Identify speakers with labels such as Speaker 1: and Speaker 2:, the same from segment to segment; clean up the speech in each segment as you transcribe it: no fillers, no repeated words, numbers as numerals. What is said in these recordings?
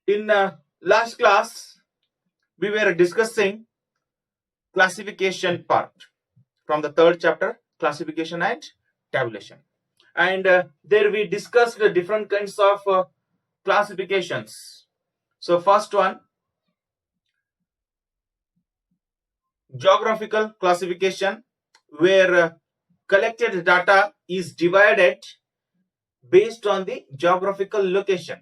Speaker 1: In last class, we were discussing classification part from the third chapter, classification and tabulation. And there we discussed the different kinds of classifications. So first one, geographical classification, where collected data is divided based on the geographical location.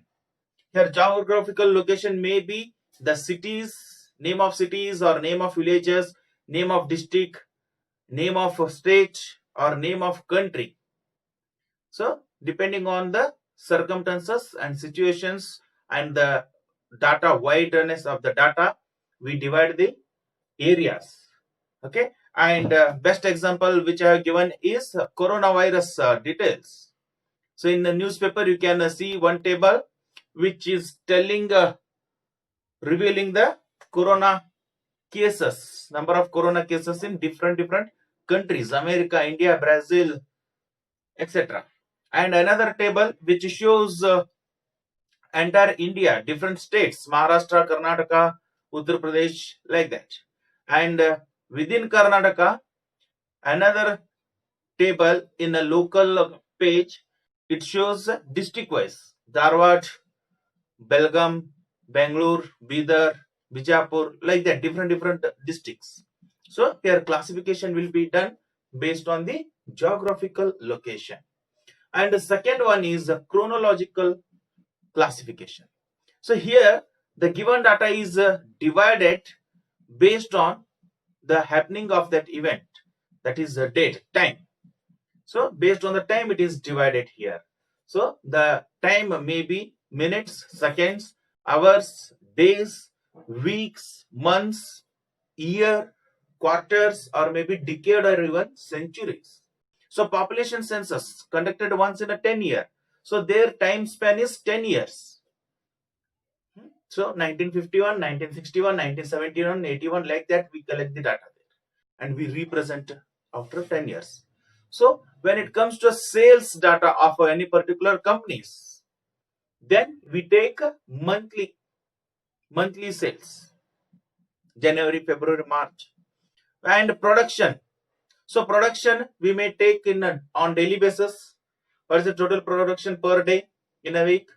Speaker 1: Here geographical location may be the cities, name of cities or name of villages, name of district, name of state or name of country. So depending on the circumstances and situations and the data wideness of the data, we divide the areas. Okay, and best example which I have given is coronavirus details. So in the newspaper you can see one table which is telling revealing the corona cases, number of corona cases in different countries, America, India, Brazil, etc. And another table which shows entire India, different states, Maharashtra, Karnataka, Uttar Pradesh, like that. And within Karnataka, another table in a local page, it shows district wise, Dharwad, Belgaum, Bangalore, Bidar, Bijapur, like that, different districts. So their classification will be done based on the geographical location. And the second one is the chronological classification. So here the given data is divided based on the happening of that event, that is the date, time. So based on the time it is divided here. So the time may be minutes, seconds, hours, days, weeks, months, year, quarters, or maybe decade or even centuries. So population census conducted once in a 10 year. So their time span is 10 years. So 1951, 1961, 1971, 81, like that we collect the data there and we represent after 10 years. So when it comes to sales data of any particular companies, then we take monthly sales, January, February, March. And production. So production we may take in on daily basis. What is the total production per day in a week,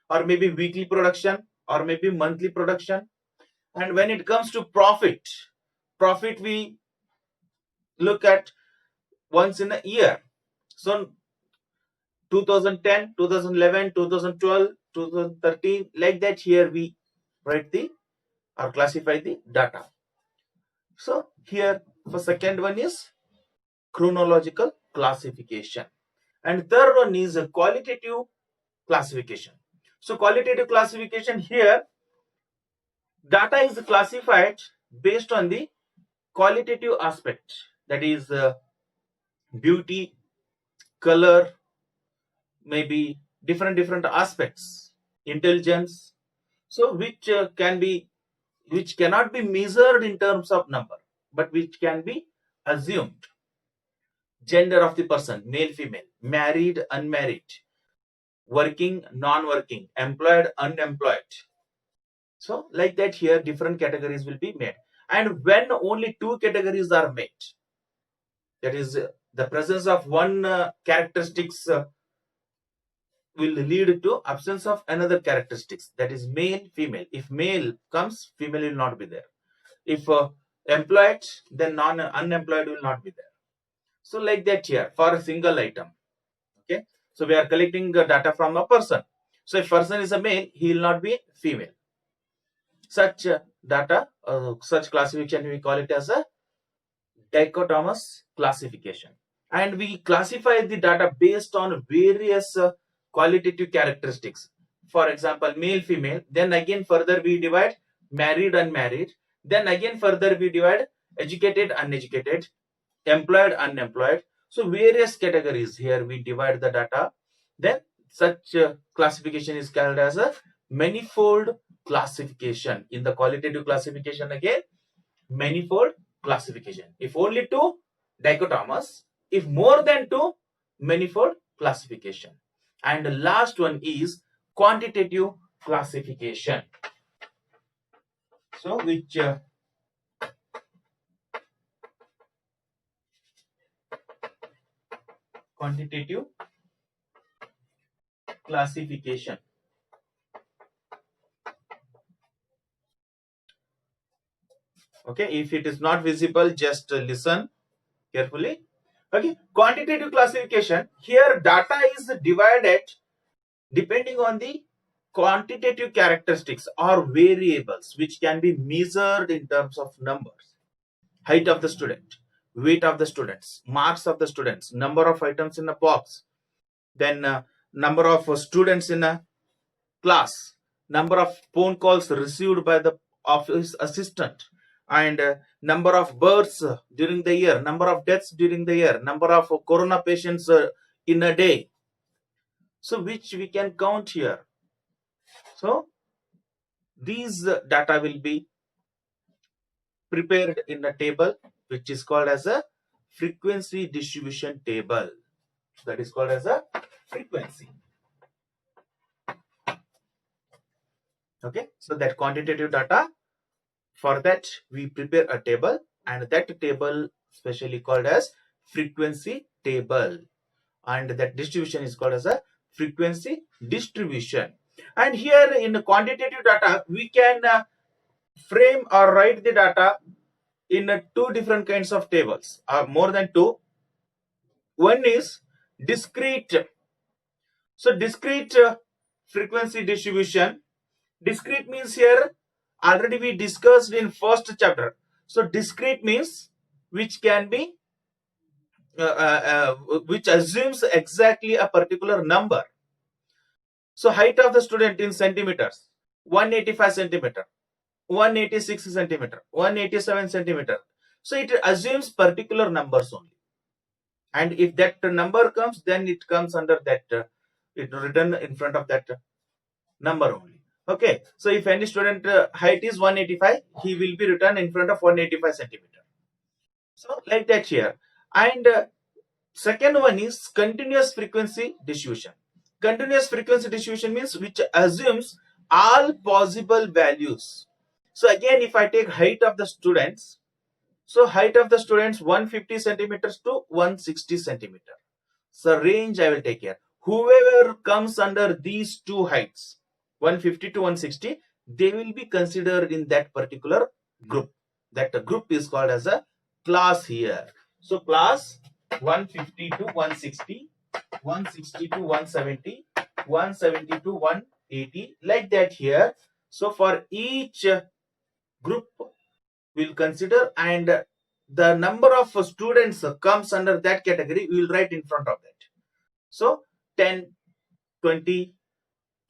Speaker 1: or maybe weekly production, or maybe monthly production. And when it comes to profit we look at once in a year. So 2010, 2011, 2012, 2013, like that, here we write the or classify the data. So here for second one is chronological classification, and third one is a qualitative classification. So qualitative classification, here data is classified based on the qualitative aspect, that is beauty, color, maybe different aspects, intelligence. So which cannot be measured in terms of number, but which can be assumed. Gender of the person, male, female, married, unmarried, working, non-working, employed, unemployed. So like that, here different categories will be made. And when only two categories are met, that is the presence of one characteristics will lead to absence of another characteristics, that is male, female. If male comes, female will not be there. If employed, then unemployed will not be there. So like that, here for a single item. Okay, so we are collecting data from a person. So if person is a male, he will not be female. Such data, such classification, we call it as a dichotomous classification. And we classify the data based on various qualitative characteristics. For example, male, female. Then again further we divide married, unmarried. Then again further we divide educated, uneducated, employed, unemployed. So various categories, here we divide the data. Then such classification is called as a manifold classification. In the qualitative classification, again manifold classification. If only two, dichotomous. If more than two, manifold classification. And the last one is quantitative classification. So which quantitative classification. Okay, if it is not visible, just listen carefully. Okay, quantitative classification. Here data is divided depending on the quantitative characteristics or variables which can be measured in terms of numbers. Height of the student, weight of the students, marks of the students, number of items in a box, then number of students in a class, number of phone calls received by the office assistant, and number of births during the year, number of deaths during the year, number of corona patients in a day. So which we can count here. So these data will be prepared in a table which is called as a frequency distribution table. That is called as a frequency. Okay, so that quantitative data, for that we prepare a table, and that table specially called as frequency table, and that distribution is called as a frequency distribution. And here in the quantitative data we can frame or write the data in two different kinds of tables, or more than two. One is discrete. So discrete frequency distribution. Discrete means here already we discussed in first chapter. So discrete means which can be which assumes exactly a particular number. So height of the student in centimeters, 185 centimeter, 186 centimeter, 187 centimeter. So it assumes particular numbers only, and if that number comes, then it comes under that it written in front of that number only. Okay, so if any student height is 185, he will be written in front of 185 centimeter. So like that here. And second one is continuous frequency distribution. Continuous frequency distribution means which assumes all possible values. So again, if I take height of the students, so height of the students 150 centimeters to 160 centimeter. So range I will take here. Whoever comes under these two heights, 150 to 160, they will be considered in that particular group. That group is called as a class here. So class 150 to 160, 160 to 170, 170 to 180, like that here. So for each group we'll consider, and the number of students comes under that category, we will write in front of that. So 10, 20,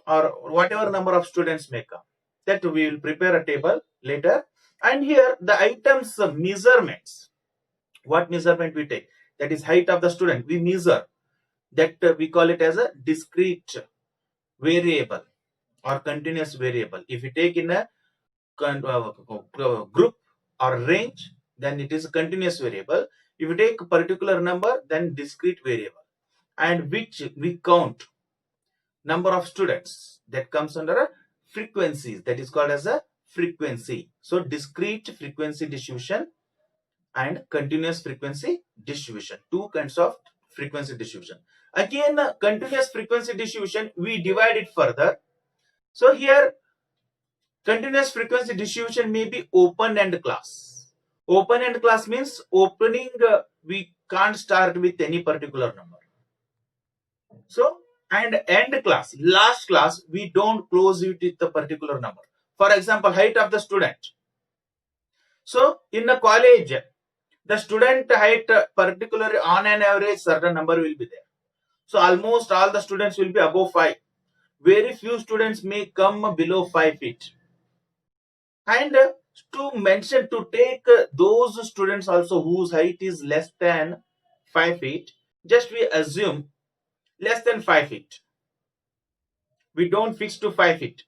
Speaker 1: or whatever number of students may come, that we will prepare a table later. And here the items measurements, what measurement we take, that is height of the student, we measure that, we call it as a discrete variable or continuous variable. If we take in a group or range, then it is a continuous variable. If you take a particular number, then discrete variable, and which we count number of students, that comes under a frequencies, that is called as a frequency. So discrete frequency distribution and continuous frequency distribution, two kinds of frequency distribution. Again, continuous frequency distribution we divide it further. So here continuous frequency distribution may be open-end class. Open-end class means opening we can't start with any particular number. So, and end class, last class, we don't close it with a particular number. For example, height of the student. So in a college, the student height particularly on an average certain number will be there. So almost all the students will be above 5. Very few students may come below 5 feet. And to mention, to take those students also whose height is less than 5 feet, just we assume less than 5 feet. We don't fix to 5 feet.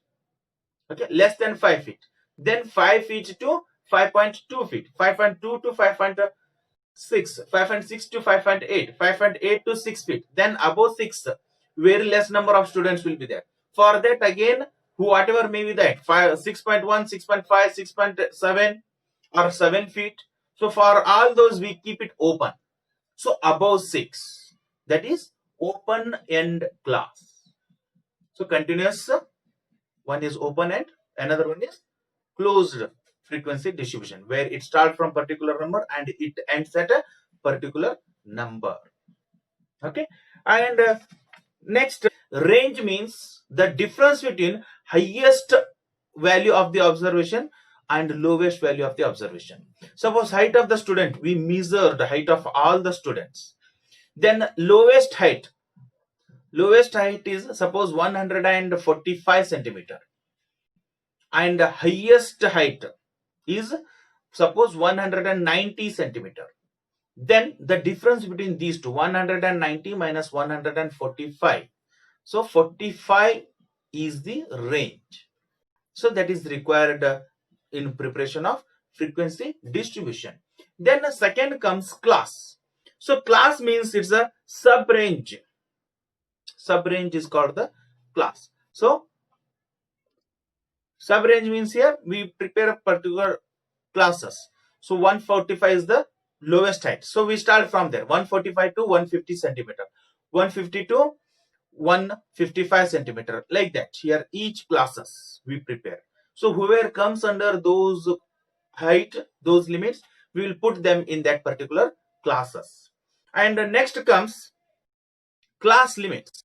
Speaker 1: Okay, less than 5 feet. Then 5 feet to 5.2 feet, 5.2 to 5.6, 5.6 to 5.8, 5.8 to 6 feet. Then above 6, very less number of students will be there. For that again, whatever may be that 6.1, 6.5, 6.7 or 7 feet. So for all those we keep it open. So above 6, that is open end class. So continuous, one is open end, another one is closed frequency distribution, where it starts from particular number and it ends at a particular number. Okay, and next, range means the difference between highest value of the observation and lowest value of the observation. Suppose height of the student, we measure the height of all the students. Then lowest height is suppose 145 centimeter, and highest height is suppose 190 centimeter. Then the difference between these two, 190 minus 145, so 45 is the range. So that is required in preparation of frequency distribution. Then the second comes class. So class means it's a sub range. Sub range is called the class. So sub range means here we prepare a particular classes. So 145 is the lowest height. So we start from there, 145 to 150 centimeter, 150 to 155 centimeter, like that. Here each classes we prepare. So whoever comes under those height, those limits, we will put them in that particular classes. And next comes class limits.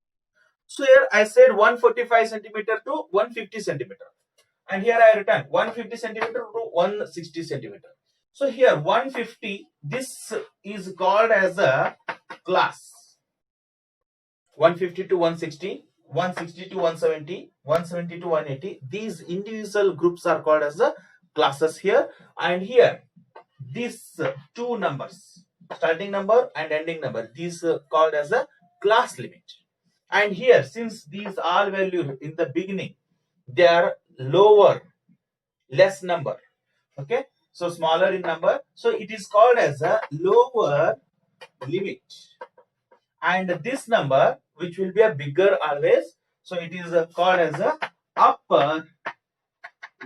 Speaker 1: So here I said 145 centimeter to 150 centimeter, and here I written 150 centimeter to 160 centimeter. So here 150, this is called as a class. 150 to 160, 160 to 170, 170 to 180. These individual groups are called as the classes here. And here, these two numbers, starting number and ending number, these called as a class limit. And here, since these all values in the beginning, they are lower, less number. Okay, so smaller in number, so it is called as a lower limit. And this number, which will be a bigger always, so it is called as a upper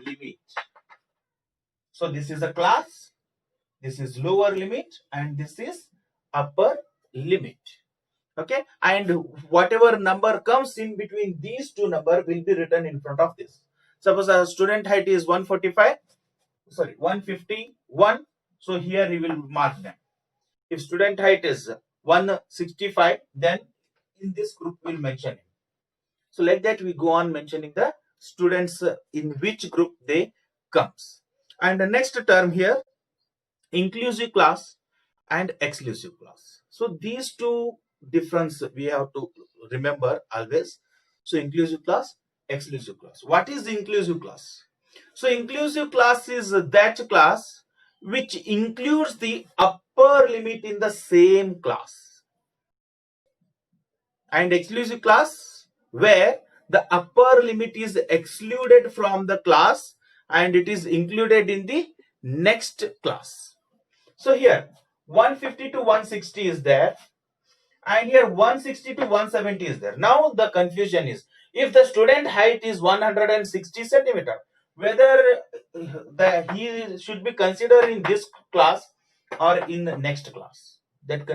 Speaker 1: limit. So this is a class, this is lower limit, and this is upper limit. Okay, and whatever number comes in between these two numbers will be written in front of this. Suppose our student height is 151, so here you will mark them. If student height is 165, then in this group we'll mention it. So like that we go on mentioning the students in which group they comes. And the next term here, inclusive class and exclusive class. So these two difference we have to remember always. So inclusive class, exclusive class. What is the inclusive class? So inclusive class is that class which includes the upper limit in the same class. And exclusive class, where the upper limit is excluded from the class and it is included in the next class. So here 150 to 160 is there, and here 160 to 170 is there. Now the confusion is, if the student height is 160 centimeter, whether he should be considered in this class or in the next class. That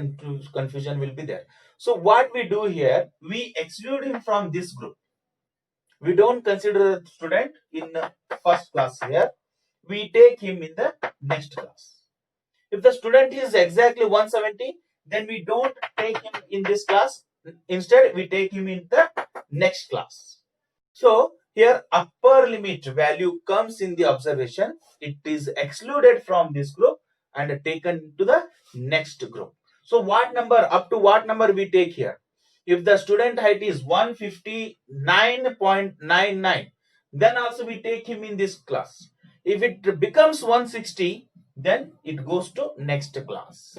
Speaker 1: confusion will be there. So what we do here, we exclude him from this group. We don't consider the student in the first class here. We take him in the next class. If the student is exactly 170, then we don't take him in this class. Instead, we take him in the next class. So here upper limit value comes in the observation. It is excluded from this group and taken to the next group. So what number, up to what number we take here? If the student height is 159.99, then also we take him in this class. If it becomes 160, then it goes to next class.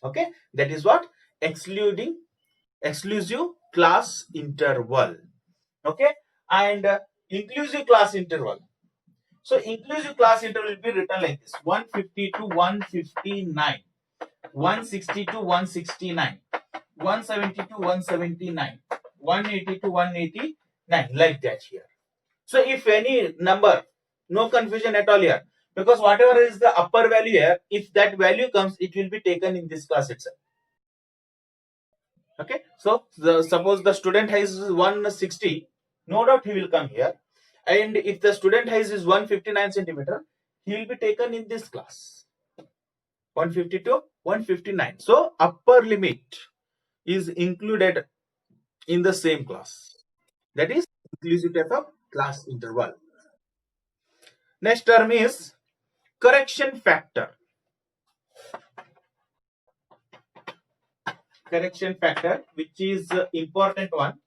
Speaker 1: Okay, that is what exclusive class interval. Okay, and inclusive class interval. So inclusive class interval will be written like this: 150 to 159, 160 to 169, 170 to 179, 180 to 189, like that here. So if any number, no confusion at all here, because whatever is the upper value here, if that value comes, it will be taken in this class itself. Okay, so suppose the student height is 160, no doubt he will come here, and if the student height is 159 centimeter, he will be taken in this class 150 to 159. So upper limit is included in the same class, that is inclusive type of class interval. Next term is correction factor. Correction factor, which is important one.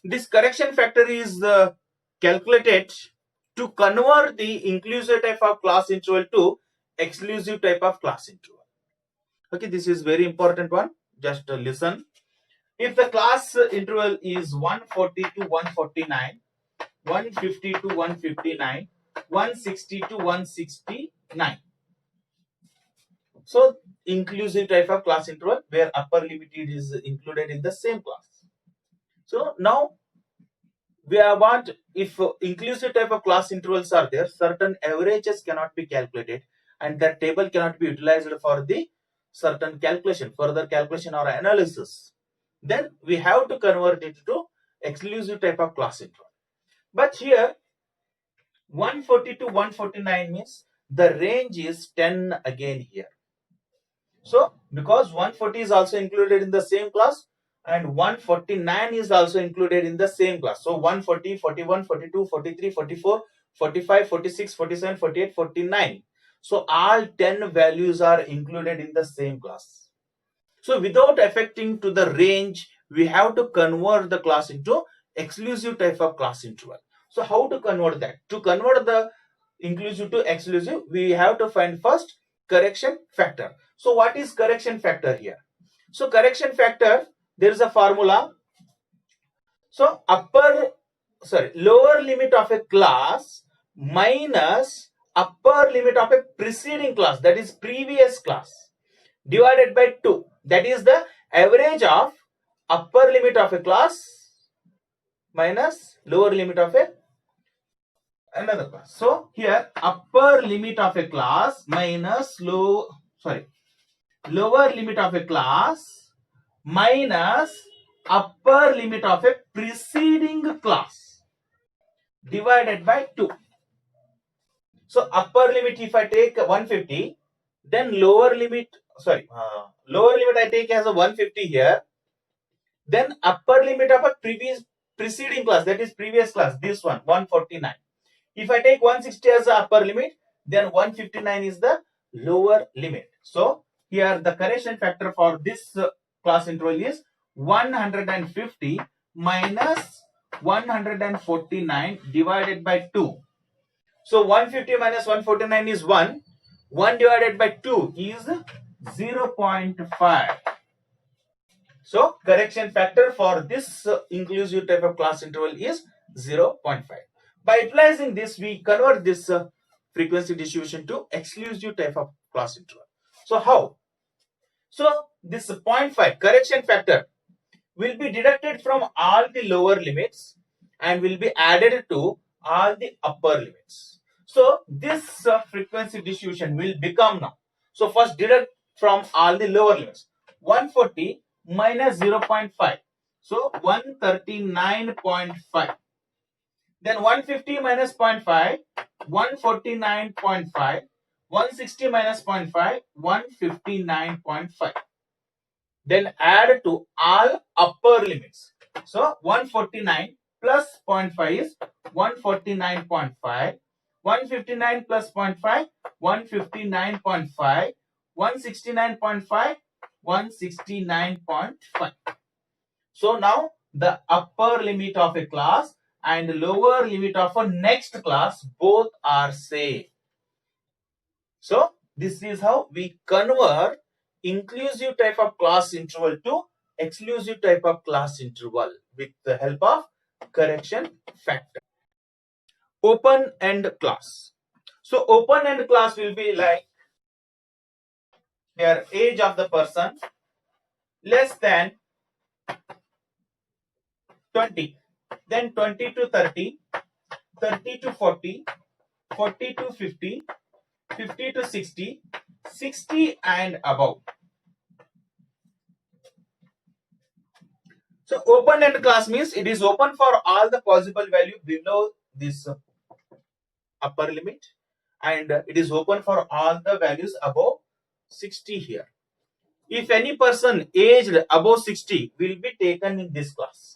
Speaker 1: This correction factor is calculated to convert the inclusive type of class interval to exclusive type of class interval. Okay, this is very important one. Just listen. If the class interval is 140 to 149, 150 to 159, 160 to 169. So inclusive type of class interval where upper limit is included in the same class. So now we want, if inclusive type of class intervals are there, certain averages cannot be calculated and that table cannot be utilized for the certain calculation, further calculation or analysis. Then we have to convert it to exclusive type of class interval. But here 140 to 149 means the range is 10 again here. So because 140 is also included in the same class and 149 is also included in the same class. So 140, 41, 42, 43, 44, 45, 46, 47, 48, 49. So all 10 values are included in the same class. So without affecting to the range, we have to convert the class into exclusive type of class interval. So how to convert that? To convert the inclusive to exclusive, we have to find first correction factor. So what is correction factor here? So correction factor, there is a formula. So lower limit of a class minus upper limit of a preceding class, that is previous class, divided by 2. That is the average of upper limit of a class minus lower limit of another class. So here upper limit of a class minus lower limit of a class minus upper limit of a preceding class divided by 2. So upper limit, if I take 150, then lower limit I take as a 150 here. Then upper limit of a preceding class, that is previous class, this one 149. If I take 160 as the upper limit, then 159 is the lower limit. So here the correction factor for this class interval is 150 minus 149 divided by 2. So 150 minus 149 is 1. 1 divided by 2 is 0.5. So correction factor for this inclusive type of class interval is 0.5. By utilizing this, we convert this frequency distribution to exclusive type of class interval. So how? So this 0.5 correction factor will be deducted from all the lower limits and will be added to all the upper limits. So this frequency distribution will become now. So first deduct from all the lower limits. 140 minus 0.5. So 139.5. Then 150 minus 0.5, 149.5. 160 minus 0.5, 159.5. Then add to all upper limits. So 149 plus 0.5 is 149.5. 159 plus 0.5, 159.5. 169.5, 169.5. So now the upper limit of a class and lower limit of a next class both are same. So this is how we convert inclusive type of class interval to exclusive type of class interval with the help of correction factor. Open end class. So open end class will be like their age of the person less than 20, then 20 to 30, 30 to 40, 40 to 50, 50 to 60, 60 and above. So open-end class means it is open for all the possible value below this upper limit, and it is open for all the values above 60 here. If any person aged above 60 will be taken in this class,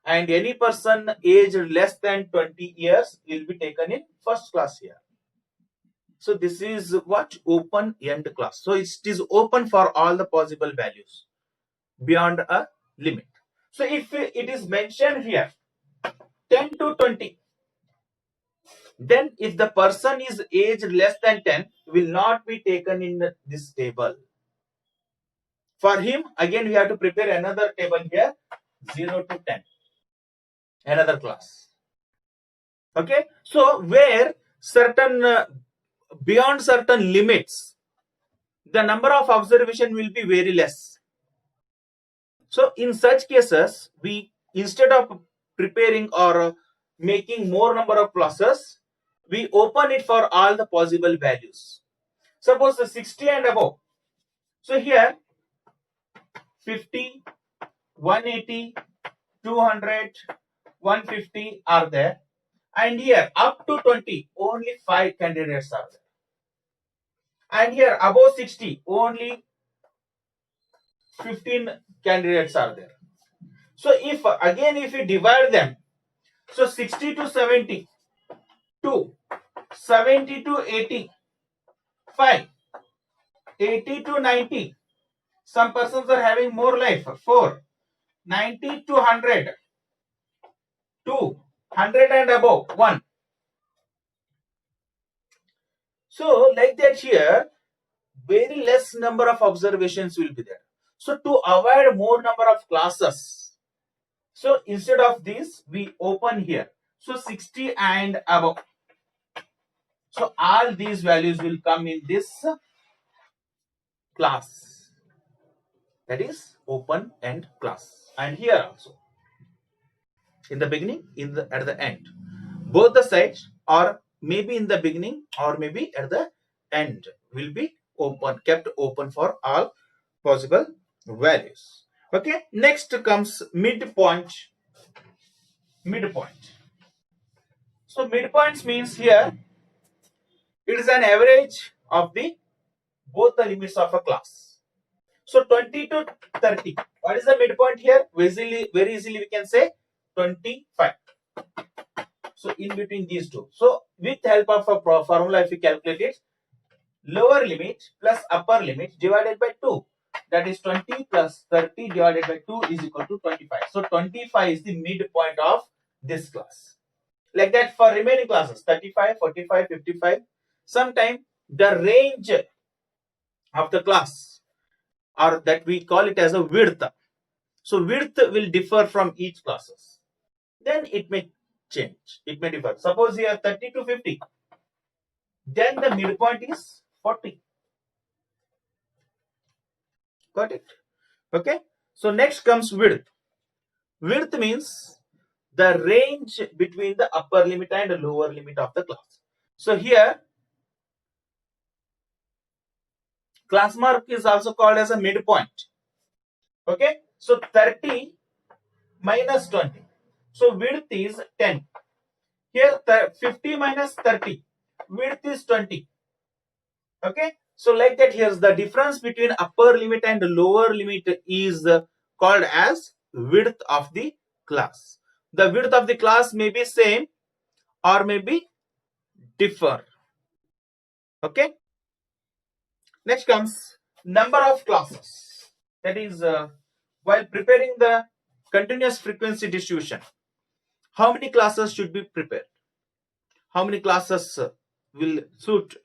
Speaker 1: and any person aged less than 20 years will be taken in first class here. So this is what open end class. So it is open for all the possible values beyond a limit. So if it is mentioned here 10 to 20, then if the person is aged less than 10 will not be taken in this table. For him, again we have to prepare another table here, 0 to 10, another class. Okay, so where certain beyond certain limits, the number of observation will be very less. So in such cases, we, instead of preparing or making more number of classes, we open it for all the possible values. Suppose the 60 and above. So here 50, 180, 200, 150 are there, and here up to 20 only 5 candidates are there, and here above 60 only 15 candidates are there. So if again if we divide them, so 60 to 70 2, 70 to 80 5, 80 to 90, some persons are having more life 4, 90 to 100 2, 100 and above 1. So like that here very less number of observations will be there. So to avoid more number of classes, so instead of this we open here, so 60 and above. So all these values will come in this class, that is open end class. And here also in the beginning, at the end, both the sides, or maybe in the beginning or maybe at the end, will be open, kept open for all possible values. Okay, next comes midpoint. So midpoints means here it is an average of the both the limits of a class. So 20 to 30, what is the midpoint here? Very easily we can say 25. So in between these two, so with help of a formula, if we calculate it, lower limit plus upper limit divided by 2, that is 20 plus 30 divided by 2 is equal to 25. So 25 is the midpoint of this class. Like that for remaining classes, 35, 45, 55. Sometimes the range of the class, or that we call it as a width. So width will differ from each classes. Then it may change, it may differ. Suppose here 30 to 50, then the midpoint is 40. Got it? Okay. So next comes width. Width means the range between the upper limit and the lower limit of the class. So here class mark is also called as a midpoint. Okay. So 30 minus 20. So width is 10. Here 50 minus 30. Width is 20. Okay. So like that, here's the difference between upper limit and lower limit is called as width of the class. The width of the class may be same or may be differ. Okay. Next comes number of classes. That is while preparing the continuous frequency distribution, how many classes should be prepared? How many classes will suit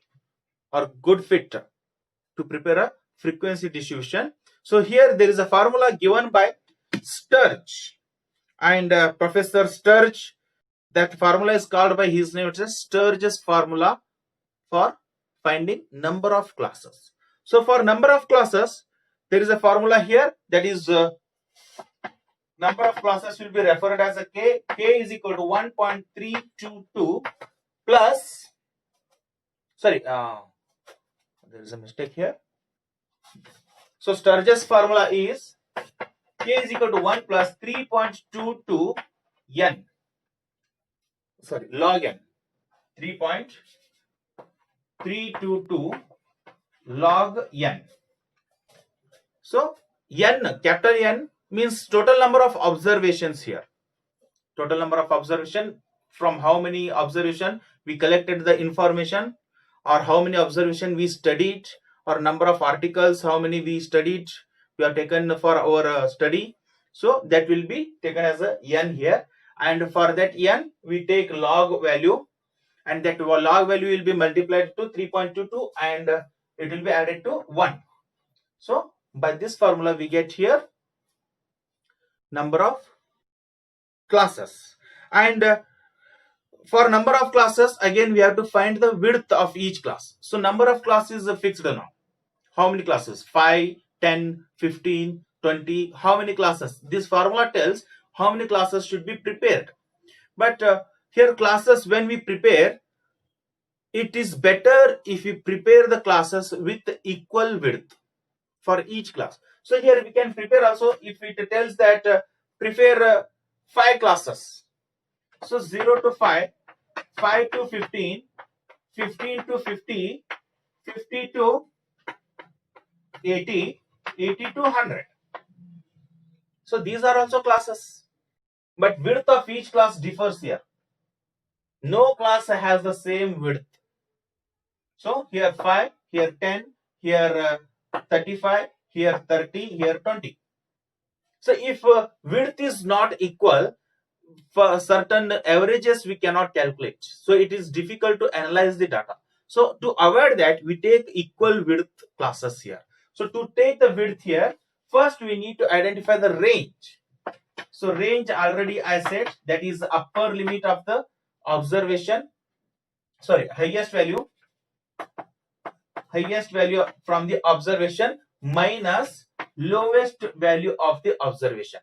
Speaker 1: or good fit to prepare a frequency distribution? So here there is a formula given by Sturge, and Professor Sturge, that formula is called by his name, it's a Sturge's formula for finding number of classes. So for number of classes there is a formula here, that is number of classes will be referred as a k. K is equal to 1.322 plus, sorry, there is a mistake here. So Sturge's formula is k is equal to 1 plus 3.22 n. Sorry, log n. 3.322 log n. So n, capital N, means total number of observations here. Total number of observation, from how many observation we collected the information, or how many observation we studied, or number of articles, how many we studied, we have taken for our study. So that will be taken as a n here, and for that n we take log value, and that log value will be multiplied to 3.22 and it will be added to 1. So by this formula we get here number of classes, and for number of classes again we have to find the width of each class. So number of classes is fixed now. How many classes? 5, 10, 15, 20. How many classes? This formula tells how many classes should be prepared. But here classes, when we prepare, it is better if we prepare the classes with equal width for each class. So here we can prepare also if it tells that prepare 5 classes. So 0 to 5, 5 to 15, 15 to 50, 50 to 80, 80 to 100. So these are also classes, but width of each class differs here. No class has the same width. So here 5, here 10, here 35, here 30, here 20. So if width is not equal, for certain averages we cannot calculate. So it is difficult to analyze the data. So to avoid that, we take equal width classes here. So to take the width here, first we need to identify the range. So range, already I said, that is the upper limit of the observation, sorry, highest value from the observation minus lowest value of the observation.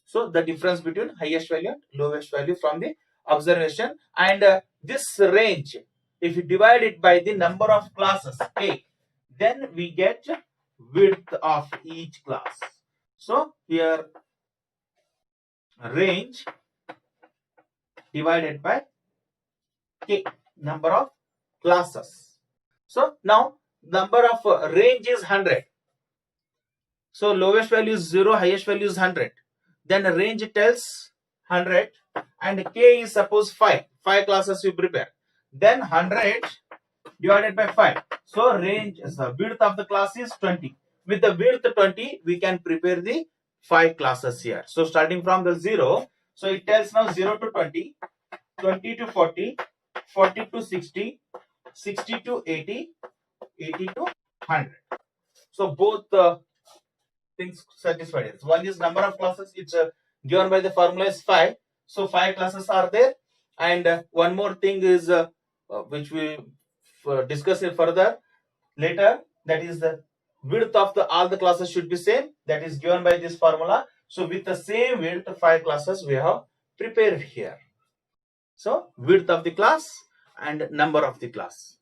Speaker 1: So the difference between highest value and lowest value from the observation, and this range, if you divide it by the number of classes k, then we get width of each class. So here range divided by k, number of classes. So now number of range is 100. So lowest value is 0, highest value is 100. Then range tells 100 and k is suppose 5. 5 classes you prepare. Then 100 divided by 5. So range, width of the class is 20. With the width 20, we can prepare the 5 classes here. So starting from the 0, so it tells now 0 to 20, 20 to 40, 40 to 60, 60 to 80, 80 to 100. So both things satisfied. One is number of classes, it's given by the formula is 5. So 5 classes are there. And one more thing is which we discuss it further later, that is the width of all the classes should be same, that is given by this formula. So with the same width, 5 classes we have prepared here. So width of the class and number of the class,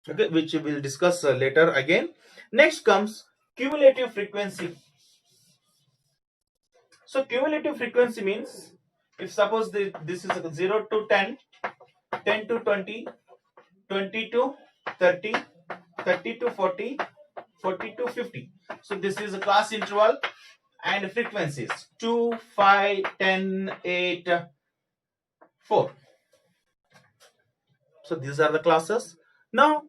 Speaker 1: okay, which we will discuss later again. Next comes cumulative frequency. So cumulative frequency means, if suppose this is 0 to 10, 10 to 20, 20 to 30, 30 to 40, 40 to 50. So this is a class interval and frequencies 2, 5, 10, 8, 4. So these are the classes. Now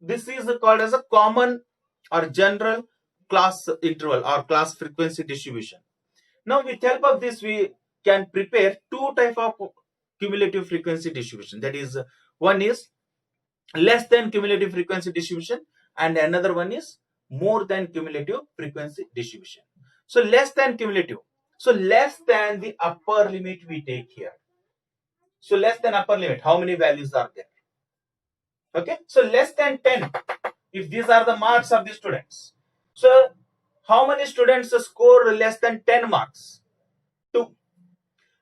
Speaker 1: this is called as a common or general class interval or class frequency distribution. Now with help of this we can prepare 2 type of cumulative frequency distribution. That is, one is less than cumulative frequency distribution and another one is more than cumulative frequency distribution. So less than cumulative, so less than the upper limit we take here. So less than upper limit, how many values are there? Okay, so less than 10, if these are the marks of the students. So How many students score less than 10 marks? 2.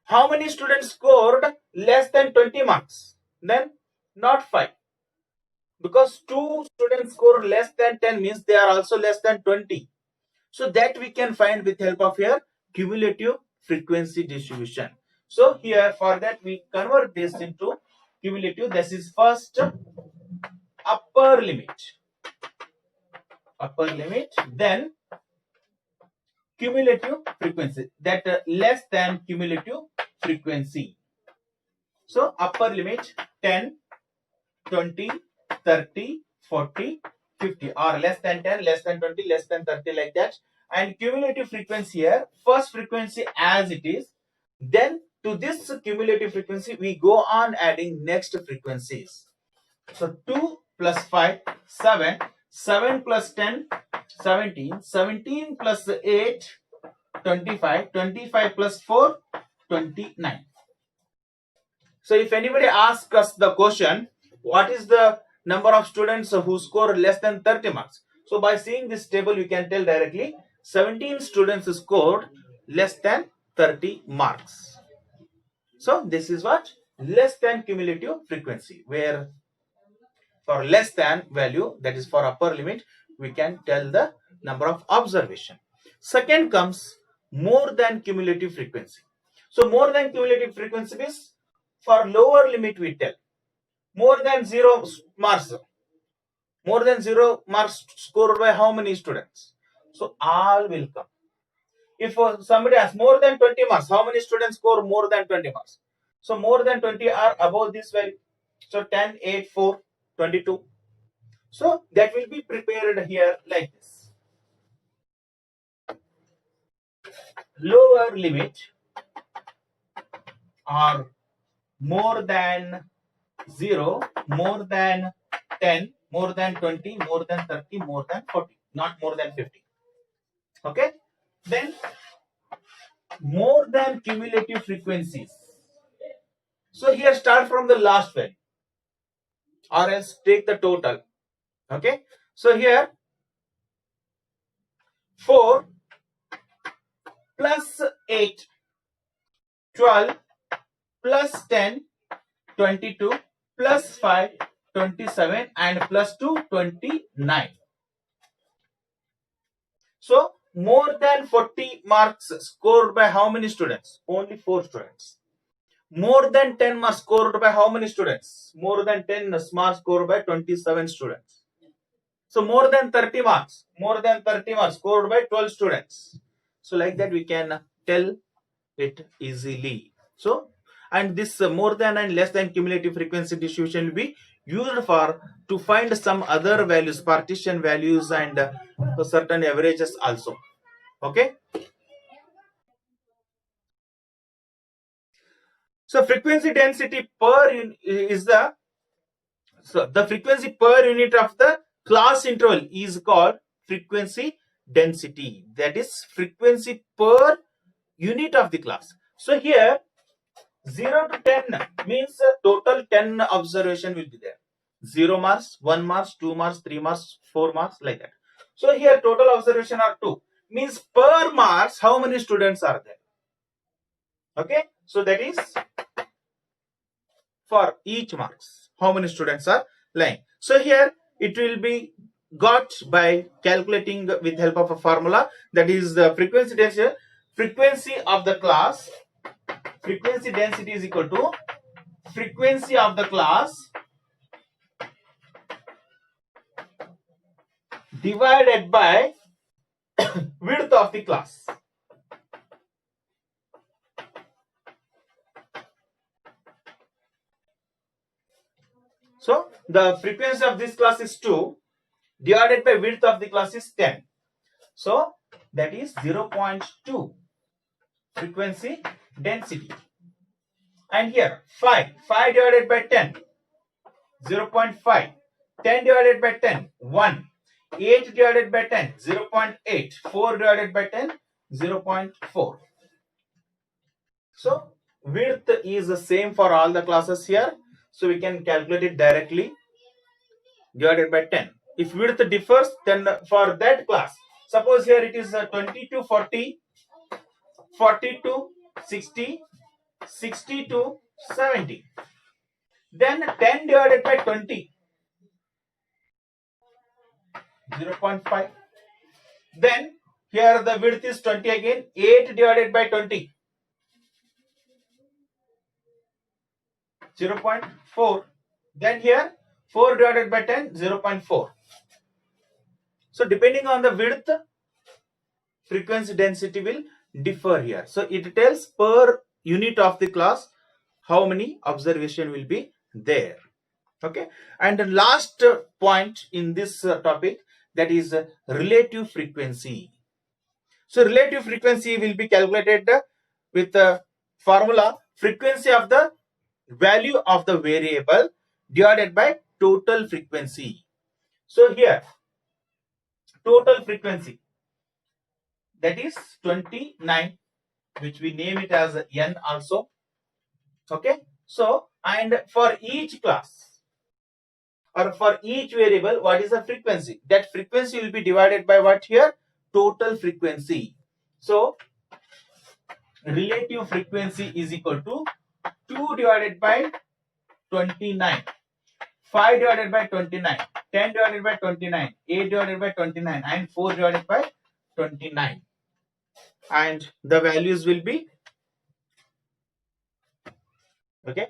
Speaker 1: How many students scored less than 20 marks? Then not 5. Because 2 students score less than 10 means they are also less than 20. So that we can find with help of here cumulative frequency distribution. So here for that we convert this into cumulative. This is first upper limit, then cumulative frequency, that less than cumulative frequency. So upper limit 10, 20, 30, 40, 50, or less than 10, less than 20, less than 30, like that. And cumulative frequency here, first frequency as it is, then to this cumulative frequency we go on adding next frequencies. So 2 plus 5, 7, 7 plus 10, 17, 17 plus 8, 25, 25 plus 4, 29. So if anybody asks us the question, what is the number of students who score less than 30 marks? So by seeing this table, you can tell directly 17 students scored less than 30 marks. So this is what? Less than cumulative frequency, where for less than value, that is for upper limit, we can tell the number of observation. Second comes more than cumulative frequency. So more than cumulative frequency means for lower limit we tell more than 0 marks. More than 0 marks scored by how many students? So all will come. If somebody asks more than 20 marks, how many students score more than 20 marks? So more than 20 are above this value. So 10, 8, 4, 22. So that will be prepared here like this. Lower limit are more than 0, more than 10, more than 20, more than 30, more than 40, not more than 50. Okay. Then more than cumulative frequencies. So here start from the last value or else take the total. Okay. So here 4 plus 8, 12 plus 10, 22 plus 5, 27 and plus 2, 29. So more than 40 marks scored by how many students? Only 4 students. More than 10 marks scored by how many students? More than 10 marks scored by 27 students. So more than 30 marks scored by 12 students. So like that we can tell it easily. So, and this more than and less than cumulative frequency distribution will be used for to find some other values, partition values and certain averages also. Okay. So frequency density per is the frequency per unit of the class interval is called frequency density. That is frequency per unit of the class. So here 0 to 10 means total 10 observation will be there. 0 marks, 1 marks, 2 marks, 3 marks, 4 marks, like that. So here total observation are 2. Means per marks how many students are there? Okay. So that is for each marks how many students are lying. So here it will be got by calculating with help of a formula, that is the frequency density. Frequency of the class, frequency density is equal to frequency of the class divided by width of the class. So the frequency of this class is 2 divided by width of the class is 10. So that is 0.2 frequency density. And here 5 divided by 10, 0.5, 10 divided by 10, 1, 8 divided by 10, 0.8, 4 divided by 10, 0.4. So width is the same for all the classes here. So we can calculate it directly, divided by 10. If width differs, then for that class, Suppose here it is 20 to 40, 40 to 60, 60 to 70. Then 10 divided by 20, 0.5. Then here the width is 20 again, 8 divided by 20, 0.4. Then here 4 divided by 10, 0.4. So depending on the width, frequency density will differ here. So it tells per unit of the class how many observation will be there. Okay. And the last point in this topic, that is relative frequency. So relative frequency will be calculated with the formula frequency of the value of the variable divided by total frequency. So here total frequency, that is 29, which we name it as n also. Okay. So and for each class or for each variable, what is the frequency? That frequency will be divided by what here? Total frequency. So relative frequency is equal to 2 divided by 29, 5 divided by 29, 10 divided by 29, 8 divided by 29, and 4 divided by 29. And the values will be, okay,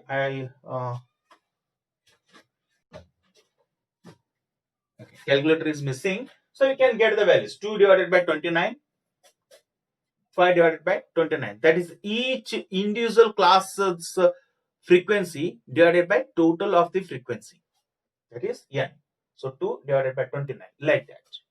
Speaker 1: calculator is missing, so you can get the values. 2 divided by 29, 5 divided by 29, that is each individual class's frequency divided by total of the frequency, that is n. So 2 divided by 29, like that.